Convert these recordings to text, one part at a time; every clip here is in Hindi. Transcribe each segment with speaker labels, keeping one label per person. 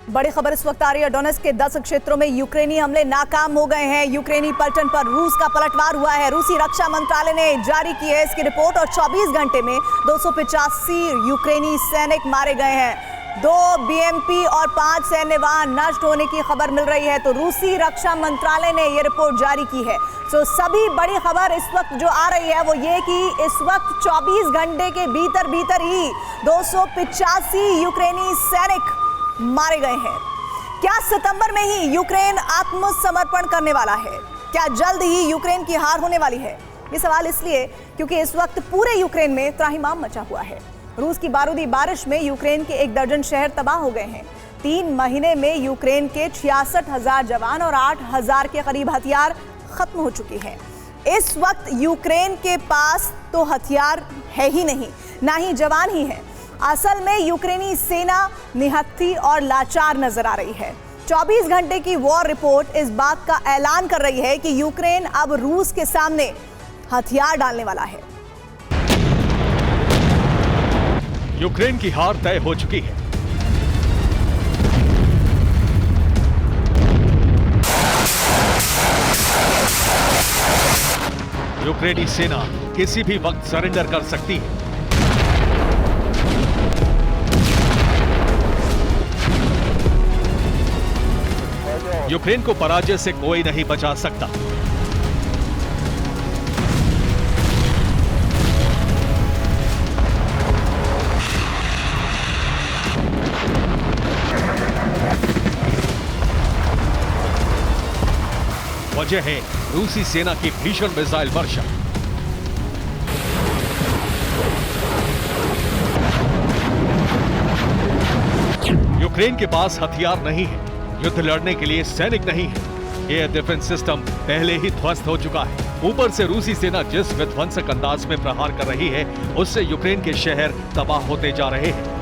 Speaker 1: बड़ी खबर इस वक्त आ रही है। डोनेट्स्क के 10 क्षेत्रों में यूक्रेनी हमले नाकाम हो गए हैं। यूक्रेनी पलटन पर रूस का पलटवार हुआ है। रूसी रक्षा मंत्रालय ने जारी की है इसकी रिपोर्ट और 24 घंटे में 285 यूक्रेनी सैनिक मारे गए हैं। 2 बीएमपी और 5 सैन्य वाहन नष्ट होने की खबर मिल रही है। तो रूसी रक्षा मंत्रालय ने यह रिपोर्ट जारी की है। तो सभी बड़ी खबर इस वक्त जो आ रही है वो ये कि इस वक्त 24 घंटे के भीतर ही 285 यूक्रेनी सैनिक मारे गए हैं। क्या सितंबर में ही यूक्रेन आत्मसमर्पण करने वाला है? क्या जल्द ही यूक्रेन की हार होने वाली है? ये सवाल इसलिए क्योंकि इस वक्त पूरे यूक्रेन में त्राहिमाम मचा हुआ है। रूस की बारूदी बारिश में यूक्रेन के 1 दर्जन शहर तबाह हो गए हैं। 3 महीने में यूक्रेन के 66,000 जवान और 8,000 के करीब हथियार खत्म हो चुके हैं। इस वक्त यूक्रेन के पास तो हथियार है ही नहीं, ना ही जवान ही है। असल में यूक्रेनी सेना निहत्थी और लाचार नजर आ रही है। 24 घंटे की वॉर रिपोर्ट इस बात का ऐलान कर रही है कि यूक्रेन अब रूस के सामने हथियार डालने वाला है।
Speaker 2: यूक्रेन की हार तय हो चुकी है। यूक्रेनी सेना किसी भी वक्त सरेंडर कर सकती है। यूक्रेन को पराजय से कोई नहीं बचा सकता। वजह है रूसी सेना की भीषण मिसाइल वर्षा। यूक्रेन के पास हथियार नहीं है, युद्ध लड़ने के लिए सैनिक नहीं है। एयर डिफेंस सिस्टम पहले ही ध्वस्त हो चुका है। ऊपर से रूसी सेना जिस विध्वंसक अंदाज में प्रहार कर रही है उससे यूक्रेन के शहर तबाह होते जा रहे हैं।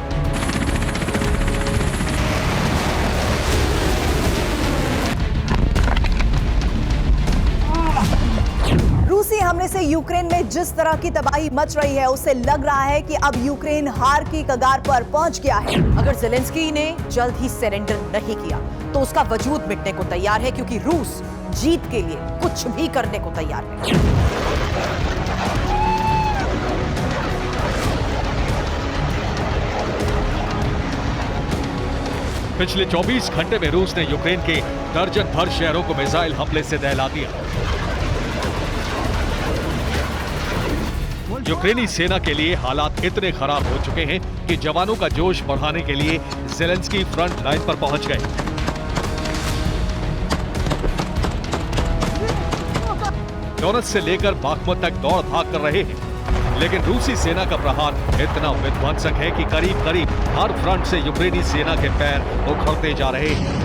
Speaker 1: रूसी हमले से यूक्रेन में जिस तरह की तबाही मच रही है उससे लग रहा है कि अब यूक्रेन हार की कगार पर पहुंच गया है।
Speaker 3: अगर ज़ेलेंस्की ने जल्द ही सरेंडर नहीं किया तो उसका वजूद मिटने को तैयार है, क्योंकि रूस जीत के लिए कुछ भी करने को तैयार है।
Speaker 2: पिछले 24 घंटे में रूस ने यूक्रेन के दर्जन भर शहरों को मिसाइल हमले से दहला दिया। यूक्रेनी सेना के लिए हालात इतने खराब हो चुके हैं कि जवानों का जोश बढ़ाने के लिए ज़ेलेंस्की फ्रंट लाइन पर पहुंच गए। डोनेट्स्क से लेकर बाख्मुत तक दौड़ भाग कर रहे हैं, लेकिन रूसी सेना का प्रहार इतना विध्वंसक है कि करीब करीब हर फ्रंट से यूक्रेनी सेना के पैर उखड़ते जा रहे हैं।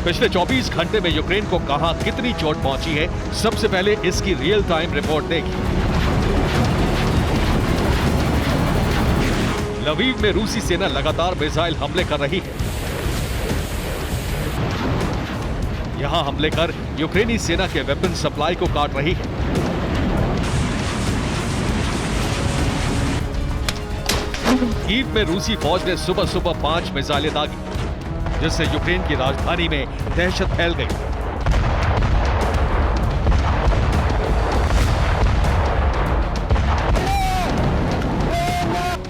Speaker 2: पिछले 24 घंटे में यूक्रेन को कहां कितनी चोट पहुंची है, सबसे पहले इसकी रियल टाइम रिपोर्ट देखिए। लवीव में रूसी सेना लगातार मिसाइल हमले कर रही है। यहां हमले कर यूक्रेनी सेना के वेपन सप्लाई को काट रही है। कीव में रूसी फौज ने सुबह सुबह 5 मिसाइलें दागी, जिससे यूक्रेन की राजधानी में दहशत फैल गई।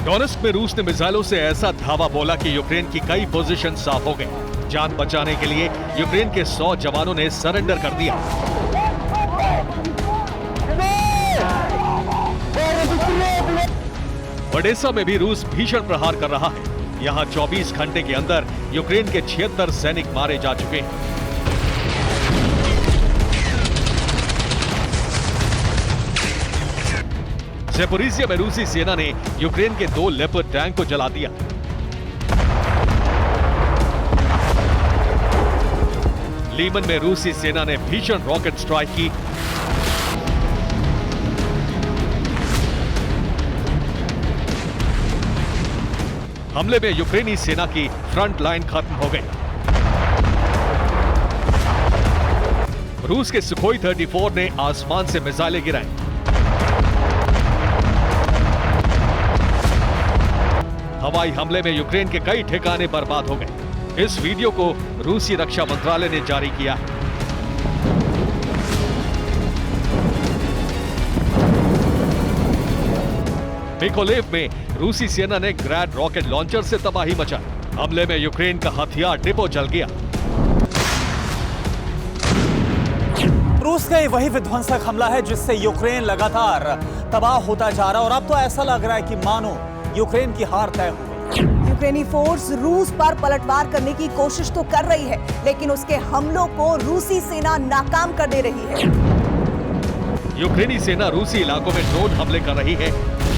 Speaker 2: डोनेट्स्क में रूस ने मिसाइलों से ऐसा धावा बोला कि यूक्रेन की कई पोजीशन साफ हो गई। जान बचाने के लिए यूक्रेन के 100 जवानों ने सरेंडर कर दिया। ओडेसा में भी रूस भीषण प्रहार कर रहा है। यहां 24 घंटे के अंदर यूक्रेन के 76 सैनिक मारे जा चुके हैं। ज़ेपोरिज़िया में रूसी सेना ने यूक्रेन के 2 लेपर्ड टैंक को जला दिया। लीमन में रूसी सेना ने भीषण रॉकेट स्ट्राइक की। हमले में यूक्रेनी सेना की फ्रंट लाइन खत्म हो गई। रूस के सुखोई 34 ने आसमान से मिसाइलें गिराई। हवाई हमले में यूक्रेन के कई ठिकाने बर्बाद हो गए। इस वीडियो को रूसी रक्षा मंत्रालय ने जारी किया है। मिकोलेव में रूसी सेना ने ग्रैड रॉकेट लॉन्चर से तबाही मचाई। हमले में यूक्रेन का हथियार डिपो जल गया।
Speaker 4: रूस का वही विध्वंसक हमला है जिससे यूक्रेन लगातार तबाह होता जा रहा है और अब तो ऐसा लग रहा है कि मानो यूक्रेन की हार तय हो गई।
Speaker 1: यूक्रेनी फोर्स रूस पर पलटवार करने की कोशिश तो कर रही है, लेकिन उसके हमलों को रूसी सेना नाकाम कर दे रही है।
Speaker 2: यूक्रेनी सेना रूसी इलाकों में ड्रोन हमले कर रही है,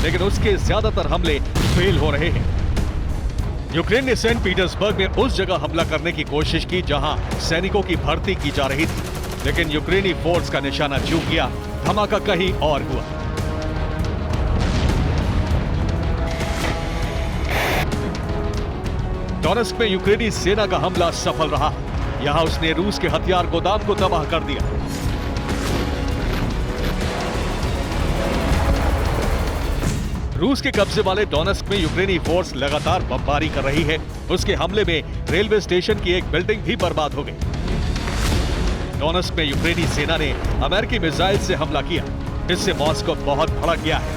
Speaker 2: लेकिन उसके ज्यादातर हमले फेल हो रहे हैं। यूक्रेन ने सेंट पीटर्सबर्ग में उस जगह हमला करने की कोशिश की जहां सैनिकों की भर्ती की जा रही थी, लेकिन यूक्रेनी फोर्स का निशाना चूक गया। धमाका कहीं और हुआ। डोनेस्क में यूक्रेनी सेना का हमला सफल रहा। यहां उसने रूस के हथियार गोदाम को तबाह कर दिया। रूस के कब्जे वाले डोनेस्क में यूक्रेनी फोर्स लगातार बमबारी कर रही है। उसके हमले में रेलवे स्टेशन की एक बिल्डिंग भी बर्बाद हो गई। डोनेस्क में यूक्रेनी सेना ने अमेरिकी मिसाइल से हमला किया। इससे मॉस्को बहुत भड़क गया है।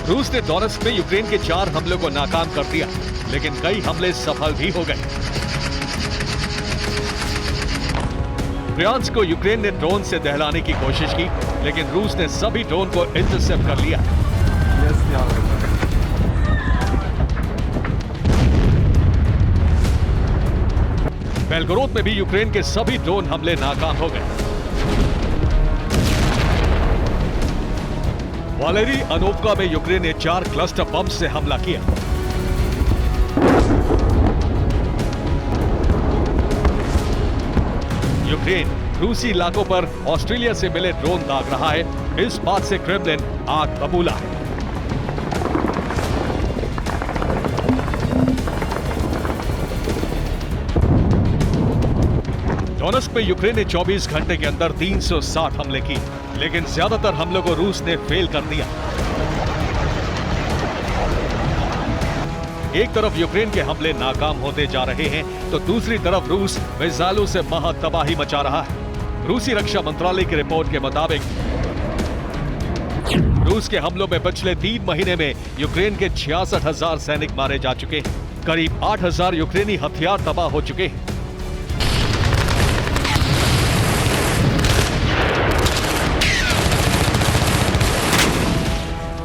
Speaker 2: रूस ने डोनेस्क में यूक्रेन के 4 हमलों को नाकाम कर दिया, लेकिन कई हमले सफल भी हो गए। ब्रियांस्क को यूक्रेन ने ड्रोन से दहलाने की कोशिश की, लेकिन रूस ने सभी ड्रोन को इंटरसेप्ट कर लिया। बेलगोरोद में भी यूक्रेन के सभी ड्रोन हमले नाकाम हो गए। वालेरी अनोवका में यूक्रेन ने 4 क्लस्टर बम से हमला किया। यूक्रेन रूसी इलाकों पर ऑस्ट्रेलिया से मिले ड्रोन दाग रहा है। इस बात से क्रेमलिन आग बबूला है। डोनेस्क में यूक्रेन ने 24 घंटे के अंदर 360 हमले किए, लेकिन ज्यादातर हमलों को रूस ने फेल कर दिया। एक तरफ यूक्रेन के हमले नाकाम होते जा रहे हैं, तो दूसरी तरफ रूस मिसाइलों से महा तबाही मचा रहा है। रूसी रक्षा मंत्रालय की रिपोर्ट के मुताबिक रूस के हमलों में पिछले 3 महीने में यूक्रेन के 66,000 सैनिक मारे जा चुके हैं। करीब 8,000 यूक्रेनी हथियार तबाह हो चुके हैं।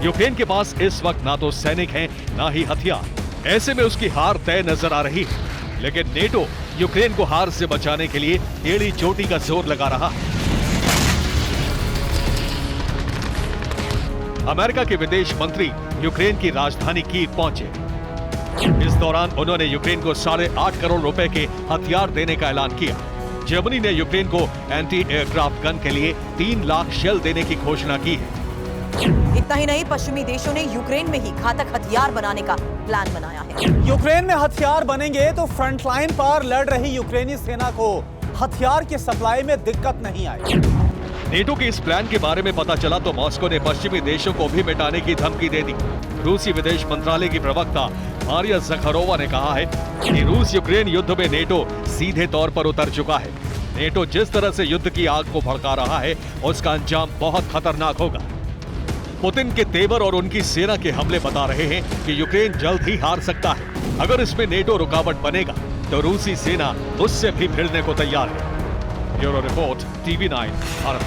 Speaker 2: यूक्रेन के पास इस वक्त ना तो सैनिक हैं, ना ही हथियार। ऐसे में उसकी हार तय नजर आ रही है, लेकिन नेटो यूक्रेन को हार से बचाने के लिए एड़ी चोटी का जोर लगा रहा है। अमेरिका के विदेश मंत्री यूक्रेन की राजधानी कीव पहुंचे। इस दौरान उन्होंने यूक्रेन को 8.5 करोड़ रुपए के हथियार देने का ऐलान किया। जर्मनी ने यूक्रेन को एंटी एयरक्राफ्ट गन के लिए 3 लाख शेल देने की घोषणा की है।
Speaker 3: इतना ही नहीं, पश्चिमी देशों ने यूक्रेन में ही घातक हथियार बनाने का प्लान बनाया है।
Speaker 4: यूक्रेन में हथियार बनेंगे तो फ्रंटलाइन पर लड़ रही यूक्रेनी सेना को हथियार की सप्लाई में दिक्कत नहीं आएगी।
Speaker 2: नेटो के इस प्लान के बारे में पता चला तो मॉस्को ने पश्चिमी देशों को भी मिटाने की धमकी दे दी। रूसी विदेश मंत्रालय की प्रवक्ता मारिया ज़खारोवा ने कहा है कि रूस यूक्रेन युद्ध में नेटो सीधे तौर पर उतर चुका है। नेटो जिस तरह से युद्ध की आग को भड़का रहा है, उसका अंजाम बहुत खतरनाक होगा। पुतिन के तेवर और उनकी सेना के हमले बता रहे हैं कि यूक्रेन जल्द ही हार सकता है। अगर इसमें नेटो रुकावट बनेगा तो रूसी सेना उससे भी भिड़ने को तैयार है। Bureau report, TV9 Bharat.